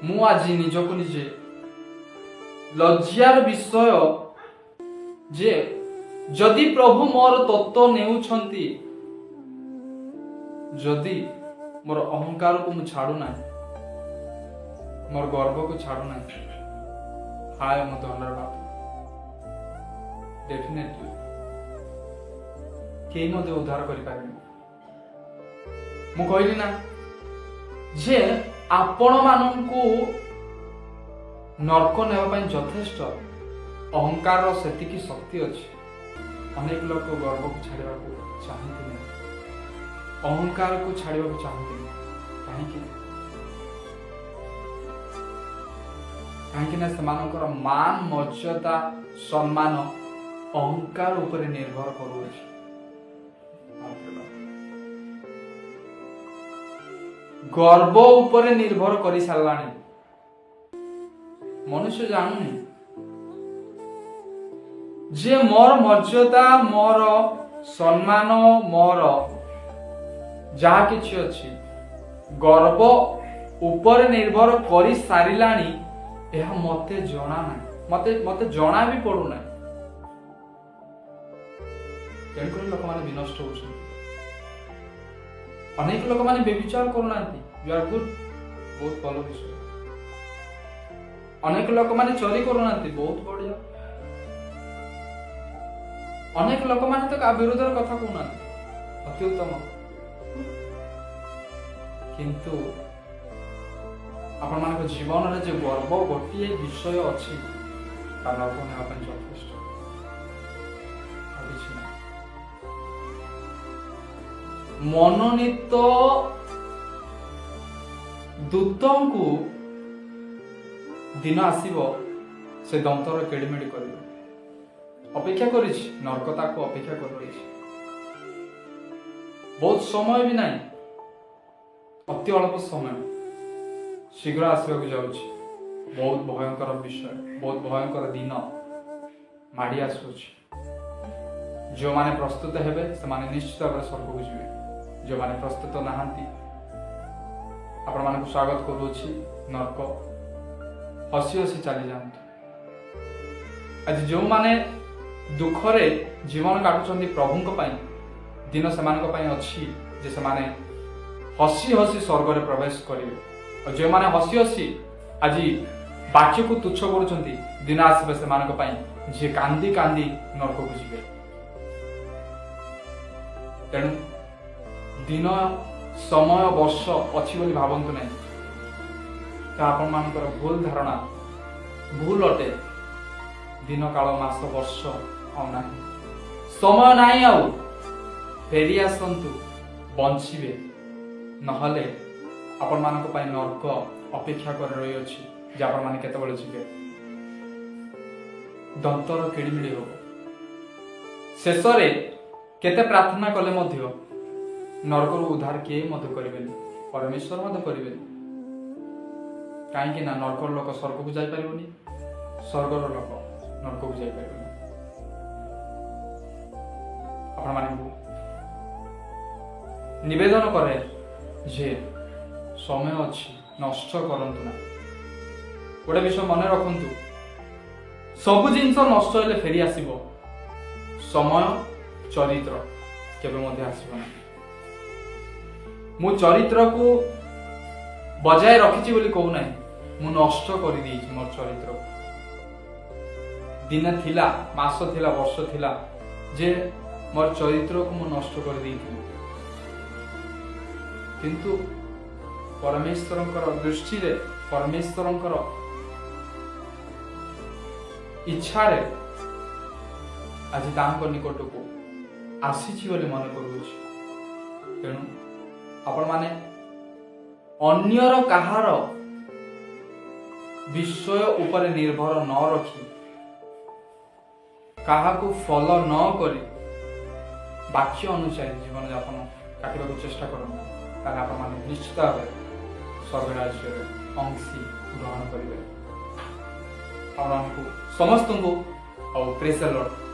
ମୁଁ ଆଜି ନିଜକୁ ନିଜେ ଲଜ୍ଜାର ବିଷୟ ଯେ ଯଦି ପ୍ରଭୁ ମୋର ତତ୍ତ୍ୱ ନେଉଛନ୍ତି, ଯଦି ମୋର ଅହଙ୍କାରକୁ ମୁଁ ଛାଡୁନାହିଁ, ମୋର ଗର୍ବକୁ ଛାଡୁନାହିଁ, ହାୟ ମୋ ଧନର ବାପ, ଡେଫିନେଟଲି କେହି ମଧ୍ୟ ଉଦ୍ଧାର କରିପାରିବେନି। ମୁଁ କହିଲି ନା ଯେ ଆପଣ ମାନଙ୍କୁ ନର୍କ ନେବା ପାଇଁ ଯଥେଷ୍ଟ ଅହଙ୍କାରର ସେତିକି ଶକ୍ତି ଅଛି। ଅନେକ ଲୋକ ଗର୍ବକୁ ଛାଡ଼ିବାକୁ ଚାହାନ୍ତିନି, ଅହଙ୍କାରକୁ ଛାଡ଼ିବାକୁ ଚାହାନ୍ତିନି। କାହିଁକି ନା ସେମାନଙ୍କର ମାନ, ମର୍ଯ୍ୟାଦା, ସମ୍ମାନ ଅହଙ୍କାର ଉପରେ ନିର୍ଭର କରୁଅଛି। ଗର୍ବ ଉପରେ ନିର୍ଭର କରି ସାରିଲାଣି। ମନୁଷ୍ୟ ଜାଣୁନି ଯେ ମୋର ମର୍ଯ୍ୟାଦା, ମୋର ସମ୍ମାନ, ମୋର ଯାହା କିଛି ଅଛି ଗର୍ବ ଉପରେ ନିର୍ଭର କରି ସାରିଲାଣି। ଏହା ମତେ ଜଣା ନାହିଁ, ମତେ ଜଣା ବି ପଡୁନାହିଁ। ତେଣୁକରି ଲୋକମାନେ ବିନଷ୍ଟ ହଉଛନ୍ତି। ଅନେକ ଲୋକମାନେ ବ୍ୟଭିଚାର କରୁନାହାନ୍ତି, ବହୁତ ଭଲ ବିଷୟ। ଅନେକ ଲୋକମାନେ ଚୋରି କରୁନାହାନ୍ତି, ବହୁତ ବଢିଆ। ଅନେକ ଲୋକମାନେ ତ କାହା ବିରୋଧରେ କଥା କହୁନାହାନ୍ତି, ଅତି ଉତ୍ତମ। କିନ୍ତୁ ଆପଣମାନଙ୍କ ଜୀବନରେ ଯେ ଗର୍ବ ଗୋଟିଏ ବିଷୟ ଅଛି, ତାର ନର୍କ ନେବା ପାଇଁ ଯଥେଷ୍ଟ, ଆଉ କିଛି ନାହିଁ। ମନୋନୀତ ଦୂତଙ୍କୁ ଦିନ ଆସିବ, ସେ ଦନ୍ତର କେଳିମେଳି କରିବ। ଅପେକ୍ଷା କରିଛି, ନର୍କ ତାକୁ ଅପେକ୍ଷା କରି ରହିଛି। ବହୁତ ସମୟ ବି ନାହିଁ, ଅତି ଅଳ୍ପ ସମୟ, ଶୀଘ୍ର ଆସିବାକୁ ଯାଉଛି। ବହୁତ ଭୟଙ୍କର ବିଷୟ, ବହୁତ ଭୟଙ୍କର ଦିନ ମାଡ଼ି ଆସୁଅଛି। ଯେଉଁମାନେ ପ୍ରସ୍ତୁତ ହେବେ ସେମାନେ ନିଶ୍ଚିତ ଭାବରେ ସ୍ୱର୍ଗକୁ ଯିବେ। ଯେଉଁମାନେ ପ୍ରସ୍ତୁତ ନାହାନ୍ତି, ଆପଣମାନଙ୍କୁ ସ୍ୱାଗତ କରୁଅଛି ନର୍କ। ହସି ହସି ଚାଲିଯାଆନ୍ତୁ। ଆଜି ଯେଉଁମାନେ ଦୁଃଖରେ ଜୀବନ କାଟୁଛନ୍ତି ପ୍ରଭୁଙ୍କ ପାଇଁ, ଦିନ ସେମାନଙ୍କ ପାଇଁ ଅଛି ଯେ ସେମାନେ ହସି ହସି ସ୍ୱର୍ଗରେ ପ୍ରବେଶ କରିବେ। ଆଉ ଯେଉଁମାନେ ହସି ହସି ଆଜି ବାକ୍ୟକୁ ତୁଚ୍ଛ କରୁଛନ୍ତି, ଦିନ ଆସିବେ ସେମାନଙ୍କ ପାଇଁ ଯିଏ କାନ୍ଦି କାନ୍ଦି ନର୍କକୁ ଯିବେ। ତେଣୁ ଦିନ, ସମୟ, ବର୍ଷ ଅଛି ବୋଲି ଭାବନ୍ତୁ ନାହିଁ। ତାହା ଆପଣମାନଙ୍କର ଭୁଲ ଧାରଣା, ଭୁଲ ଅଟେ। ଦିନ, କାଳ, ମାସ, ବର୍ଷ ଆଉ ନାହିଁ, ସମୟ ନାହିଁ। ଆଉ ଫେରି ଆସନ୍ତୁ, ବଞ୍ଚିବେ। ନହେଲେ ଆପଣମାନଙ୍କ ପାଇଁ ନର୍କ ଅପେକ୍ଷା କରି ରହିଅଛି, ଯେ ଆପଣମାନେ କେତେବେଳେ ଯିବେ। ଦନ୍ତର କିଳିମିଳି ହବ। ଶେଷରେ କେତେ ପ୍ରାର୍ଥନା କଲେ ମଧ୍ୟ ନର୍କରୁ ଉଦ୍ଧାର କିଏ ମଧ୍ୟ କରିବେନି, ପରମେଶ୍ୱର ମଧ୍ୟ କରିବେନି। କାହିଁକି ନା ନର୍କର ଲୋକ ସ୍ୱର୍ଗକୁ ଯାଇପାରିବନି, ସ୍ୱର୍ଗର ଲୋକ ନର୍କକୁ ଯାଇପାରିବନି। ଆପଣମାନଙ୍କୁ ନିବେଦନ କରେ ଯେ ସମୟ ଅଛି, ନଷ୍ଟ କରନ୍ତୁ ନା। ଗୋଟେ ବିଷୟ ମନେ ରଖନ୍ତୁ, ସବୁ ଜିନିଷ ନଷ୍ଟ ହେଲେ ଫେରି ଆସିବ, ସମୟ, ଚରିତ୍ର କେବେ ମଧ୍ୟ ଆସିବ ନାହିଁ। ମୁଁ ଚରିତ୍ରକୁ ବଜାୟ ରଖିଛି ବୋଲି କହୁନାହିଁ, ମୁଁ ନଷ୍ଟ କରିଦେଇଛି ମୋର ଚରିତ୍ରକୁ। ଦିନ ଥିଲା, ମାସ ଥିଲା, ବର୍ଷ ଥିଲା ଯେ ମୋର ଚରିତ୍ରକୁ ମୁଁ ନଷ୍ଟ କରିଦେଇଥିଲି। କିନ୍ତୁ ପରମେଶ୍ୱରଙ୍କର ଦୃଷ୍ଟିରେ, ପରମେଶ୍ୱରଙ୍କର ଇଚ୍ଛାରେ ଆଜି ତାଙ୍କ ନିକଟକୁ ଆସିଛି ବୋଲି ମନେ କରୁଅଛି। ତେଣୁ ଆପଣମାନେ ଅନ୍ୟର କାହାର ବିଷୟ ଉପରେ ନିର୍ଭର ନ ରଖି, କାହାକୁ ଫଲୋ ନ କରି ବାକ୍ୟ ଅନୁସାରେ ଜୀବନଯାପନ କାଟିବାକୁ ଚେଷ୍ଟା କରନ୍ତୁ। ତାହେଲେ ଆପଣମାନେ ନିଶ୍ଚିତ ଭାବରେ ସ୍ୱର୍ଗ ରାଜ୍ୟରେ ଅଂଶୀ ଗ୍ରହଣ କରିବେ। ଆପଣମାନଙ୍କୁ ସମସ୍ତଙ୍କୁ ଆଉ ପ୍ରେଜ୍ ଦ ଲର୍ଡ।